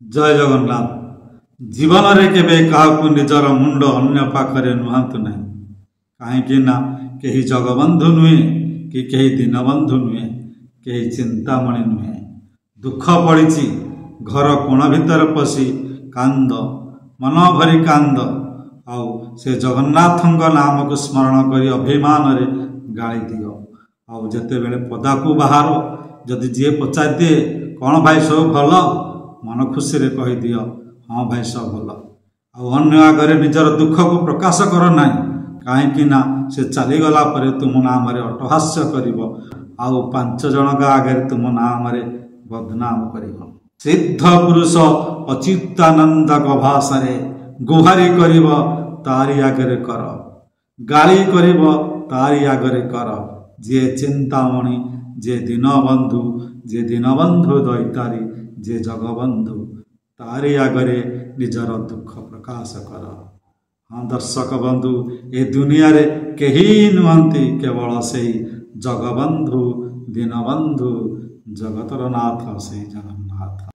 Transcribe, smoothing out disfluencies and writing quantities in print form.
जय जगन्नाथ। जीवन रे केबे काहाकु निजर मुंड अन्य पाखरे नुहांतु नहीं, कहीं ना कहीं जगबंधु नुहे कि कहीं दीनबंधु नुहे, कहीं चिंतामणि नुहे। दुख पड़ी घर कोण भितर पशि कांद, मन भरी कांद। आउ से जगन्नाथ नाम को स्मरण करी अभिमान रे गाली दियो। आउ जेते बेले पदा को बाहर जदि जी पचार दिए कौन भाई सब भल, मन खुशी रे कही दियो हाँ भाई सब भल। अन्य आगे निजर दुख को प्रकाश कर ना, कहीं ना से चलीगला पर तुम नाम अटहास्य कर, आउ 5 जन आगे तुम नाम बदनाम कर। सिद्ध पुरुष अच्युतानंद भाषारे गुहारी कर तारी आगे कर, गाली कर तारी आगे कर। जे चिंतामणि, जे दीनबंधु, जे दीनबंधु दैतारी, जे जगबंधु तारी आगे निजर दुख प्रकाश कर। हाँ दर्शक बंधु, ए दुनिया रे केही नुहंती, केवल से जगबंधु दीनबंधु जगतर नाथ से जगन्नाथ।